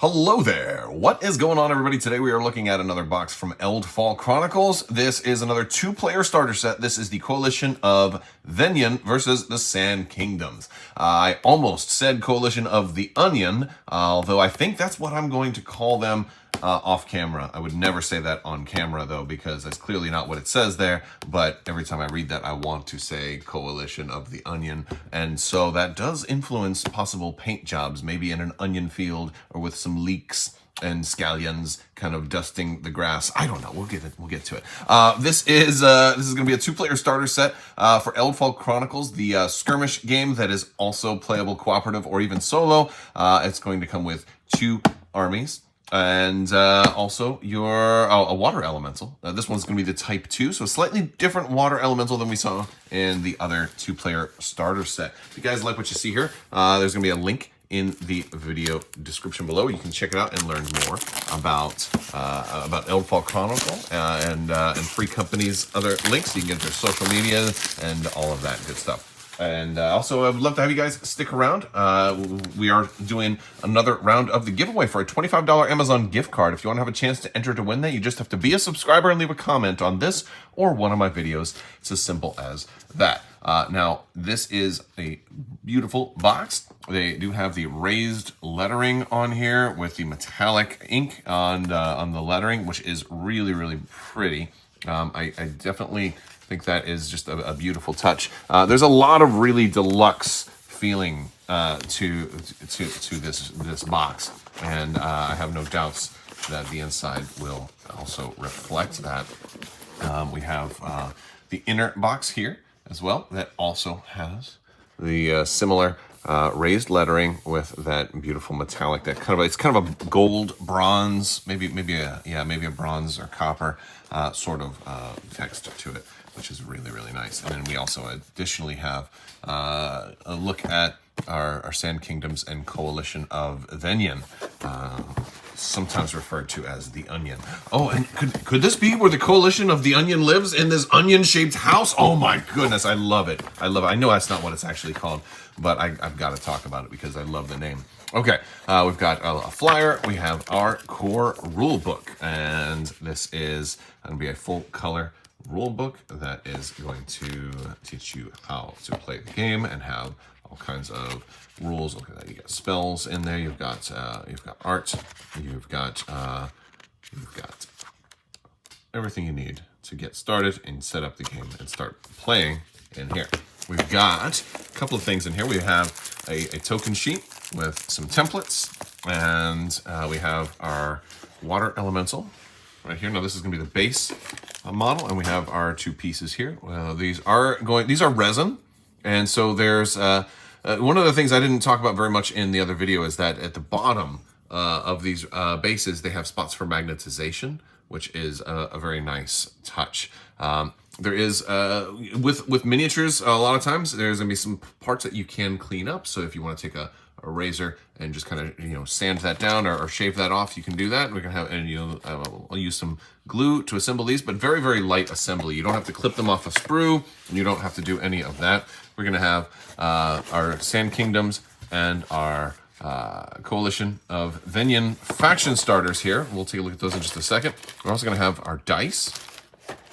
Hello there! What is going on, everybody? Today we are looking at another box from Eldfall Chronicles. This is another two-player starter set. This is the Coalition of Thenion versus the Sand Kingdoms. I almost said Coalition of the Onion, although I think that's what I'm going to call them off camera. I would never say that on camera, though, because that's clearly not what it says there, but every time I read that, I want to say Coalition of the Onion, and so that does influence possible paint jobs, maybe in an onion field or with some leeks and scallions kind of dusting the grass. I don't know. We'll get to it. This is going to be a two-player starter set for Eldfall Chronicles, the skirmish game that is also playable cooperative or even solo. It's going to come with two armies. And also a water elemental. This one's going to be the type 2, so a slightly different water elemental than we saw in the other two-player starter set. If you guys like what you see here, there's going to be a link in the video description below. You can check it out and learn more about Eldfall Chronicle and Free Company's other links. You can get their social media and all of that good stuff. And also, I would love to have you guys stick around. We are doing another round of the giveaway for a $25 Amazon gift card. If you want to have a chance to enter to win that, you just have to be a subscriber and leave a comment on this or one of my videos. It's as simple as that. Now, this is a beautiful box. They do have the raised lettering on here with the metallic ink on the lettering, which is really, really pretty. I definitely think that is just a beautiful touch. There's a lot of really deluxe feeling to this box, and I have no doubts that the inside will also reflect that. We have the inner box here as well that also has the similar raised lettering with that beautiful metallic, that it's kind of a gold bronze, maybe a bronze or copper sort of text to it, which is really, really nice. And then we also additionally have a look at our Sand Kingdoms and Coalition of Thenion, sometimes referred to as the Onion. Oh, and could this be where the Coalition of the Onion lives, in this onion-shaped house? Oh my goodness, I love it. I love it. I know that's not what it's actually called, but I've got to talk about it because I love the name. Okay, we've got a flyer. We have our core rule book, and this is going to be a full color rule book that is going to teach you how to play the game and have all kinds of rules. Look at that. You got spells in there. You've got art. You've got everything you need to get started and set up the game and start playing in here. We've got a couple of things in here. We have a token sheet with some templates, and we have our water elemental right here. Now this is going to be the base model, and we have our two pieces here. These are resin, and so there's one of the things I didn't talk about very much in the other video is that at the bottom of these bases they have spots for magnetization, which is a very nice touch. There is, with miniatures, a lot of times there's going to be some parts that you can clean up. So if you want to take a razor and just kind of, sand that down or shave that off, you can do that. We can have, and I'll use some glue to assemble these, but very, very light assembly. You don't have to clip them off a sprue, and you don't have to do any of that. We're going to have our Sand Kingdoms and our Coalition of Thenion faction starters here. We'll take a look at those in just a second. We're also going to have our dice,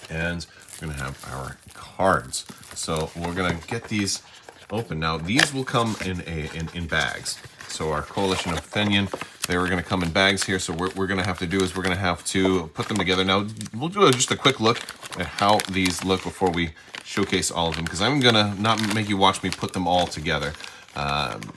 and we're going to have our cards. So we're going to get these open. Now these will come in bags. So our Coalition of Thenion, they were going to come in bags here. So what we're going to have to do is we're going to have to put them together. Now we'll do just a quick look at how these look before we showcase all of them, because I'm going to not make you watch me put them all together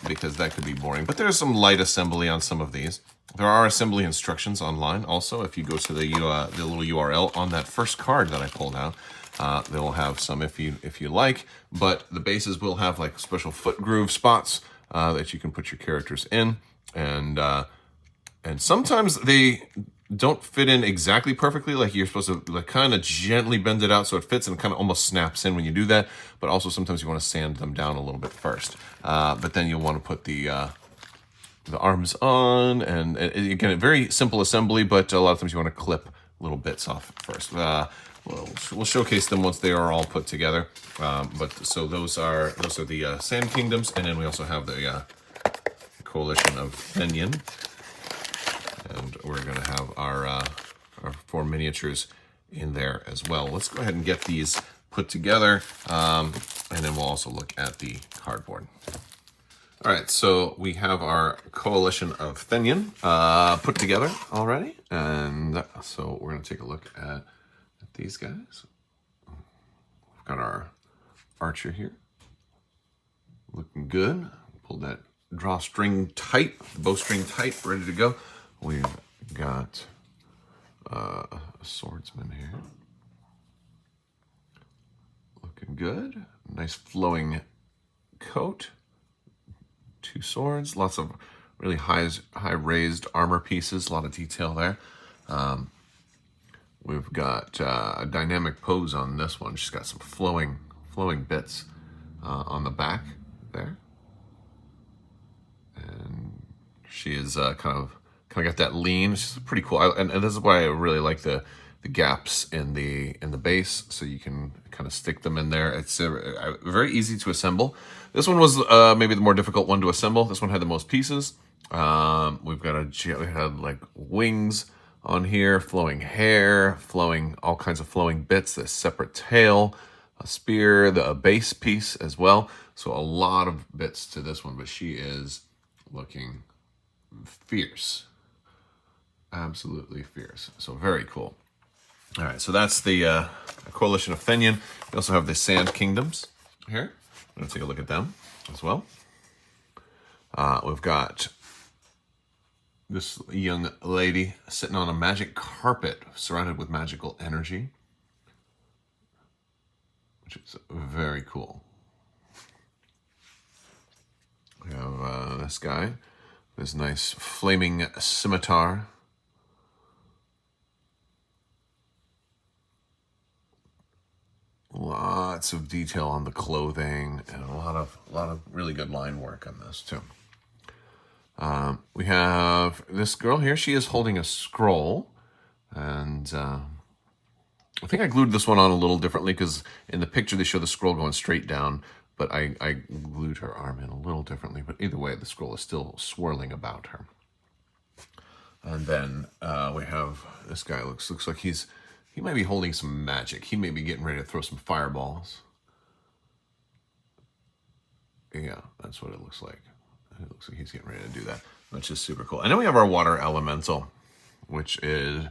because that could be boring. But there's some light assembly on some of these. There are assembly instructions online also. If you go to the little URL on that first card that I pulled out, they'll have some if you like, but the bases will have like special foot groove spots that you can put your characters in, and sometimes they don't fit in exactly perfectly. Like you're supposed to like kind of gently bend it out so it fits and kind of almost snaps in when you do that. But also sometimes you want to sand them down a little bit first. But then you'll want to put the arms on, and again, a very simple assembly, but a lot of times you want to clip little bits off first. We'll showcase them once they are all put together. But so those are the Sand Kingdoms, and then we also have the Coalition of Thenion. And we're going to have our 4 miniatures in there as well. Let's go ahead and get these put together, and then we'll also look at the cardboard. All right, so we have our coalition of Thenion put together already, and so we're going to take a look at these guys. We've got our archer here, looking good. Pull that drawstring tight, the bowstring tight, ready to go. We've got a swordsman here, looking good. Nice flowing coat. 2 swords, lots of really high raised armor pieces, a lot of detail there. We've got a dynamic pose on this one. She's got some flowing bits on the back there, and she is kind of got that lean. She's pretty cool, and this is why I really like the gaps in the base, so you can kind of stick them in there. It's very easy to assemble. This one was maybe the more difficult one to assemble. This one had the most pieces. We had like wings on here, flowing hair, all kinds of flowing bits, this separate tail, a spear, a base piece as well. So a lot of bits to this one, but she is looking fierce. Absolutely fierce. So very cool. All right, so that's the coalition of Thenion. We also have the Sand Kingdoms here. I'm going to take a look at them as well. We've got this young lady sitting on a magic carpet surrounded with magical energy, which is very cool. We have this guy, this nice flaming scimitar. Lots of detail on the clothing, and a lot of really good line work on this too. We have this girl here. She is holding a scroll, and I think I glued this one on a little differently because in the picture they show the scroll going straight down, but I glued her arm in a little differently. But either way, the scroll is still swirling about her. And then we have this guy. Looks like he might be holding some magic. He may be getting ready to throw some fireballs. Yeah, that's what it looks like. It looks like he's getting ready to do that, which is super cool. And then we have our water elemental, which is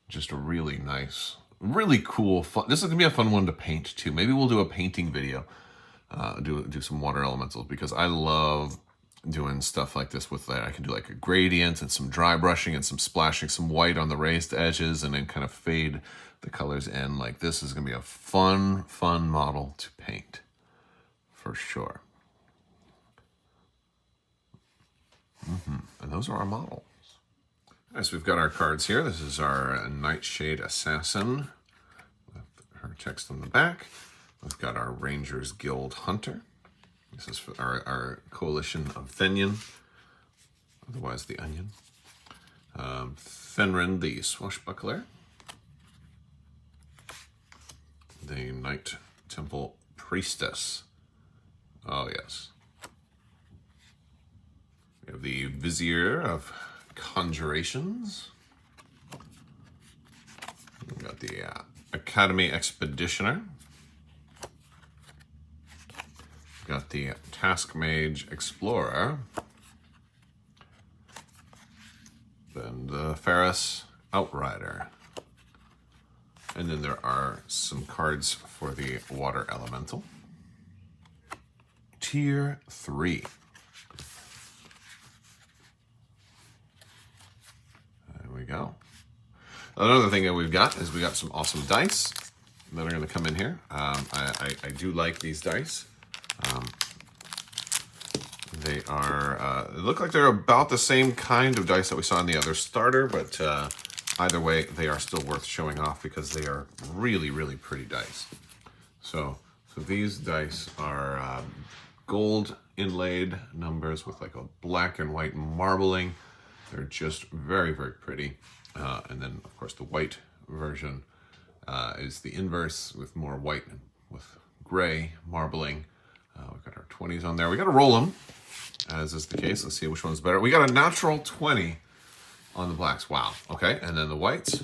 just a really nice, really cool, fun. This is going to be a fun one to paint too. Maybe we'll do a painting video, do some water elementals, because I love doing stuff like this with that. I can do like a gradient and some dry brushing and some splashing some white on the raised edges and then kind of fade the colors in. Like, this is going to be a fun model to paint for sure. And those are our models. All right, so we've got our cards here. This is our Nightshade Assassin with her text on the back. We've got our Rangers Guild Hunter. This is for our coalition of Thenion, otherwise the Onion. Fenrin the Swashbuckler. The Knight Temple Priestess. Oh, yes. We have the Vizier of Conjurations. We've got the Academy Expeditioner. We've got the Task Mage Explorer. Then the Ferris Outrider. And then there are some cards for the Water Elemental. Tier 3. There we go. Another thing that we've got is we got some awesome dice that are going to come in here. I do like these dice. They are, they look like they're about the same kind of dice that we saw in the other starter, but either way, they are still worth showing off because they are really, really pretty dice. So these dice are gold inlaid numbers with like a black and white marbling. They're just very, very pretty. And then, of course, the white version is the inverse with more white and with gray marbling. We've got our 20s on there. We got to roll them, as is the case. Let's see which one's better. We got a natural 20 on the blacks. Wow. Okay, and then the whites,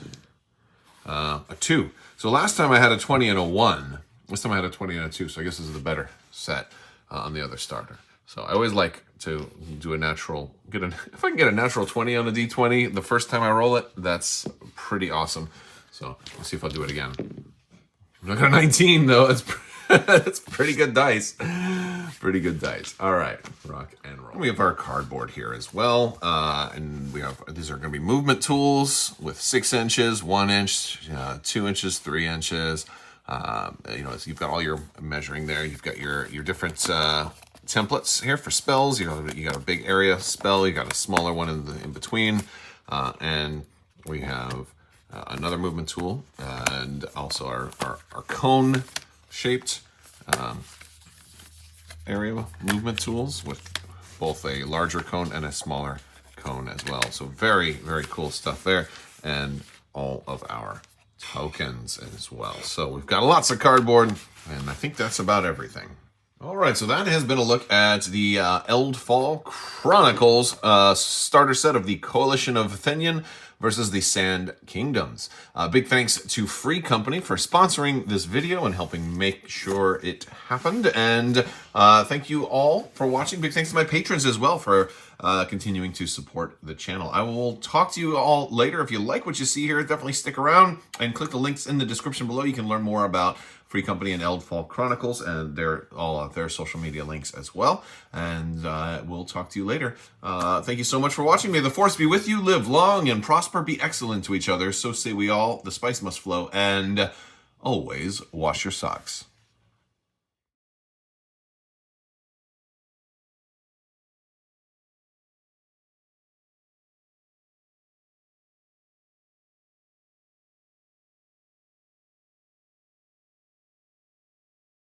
a 2. So last time I had a 20 and a 1. This time I had a 20 and a 2, so I guess this is the better set on the other starter. So I always like to do a natural, if I can get a natural 20 on a D20 the first time I roll it, that's pretty awesome. So let's see if I'll do it again. I'm not got a 19 though. It's pretty good dice. Pretty good dice. All right, rock and roll. We have our cardboard here as well, and we have these are going to be movement tools with 6 inches, 1 inch, 2 inches, 3 inches. You know, so you've got all your measuring there. You've got your different templates here for spells. You know, you got a big area spell. You got a smaller one in between, and we have another movement tool, and also our cone shaped area movement tools with both a larger cone and a smaller cone as well. So very, very cool stuff there, and all of our tokens as well. So we've got lots of cardboard, and I think that's about everything. All right, so that has been a look at the Eldfall Chronicles starter set of the Coalition of Thenion versus the Sand Kingdoms. Big thanks to Free Company for sponsoring this video and helping make sure it happened. And thank you all for watching. Big thanks to my patrons as well for continuing to support the channel. I will talk to you all later. If you like what you see here, definitely stick around and click the links in the description below. You can learn more about Free Company and Eldfall Chronicles, and they're all of their social media links as well. And we'll talk to you later. Thank you so much for watching. May the force be with you. Live long and prosper. Be excellent to each other. So say we all. The spice must flow. And always wash your socks.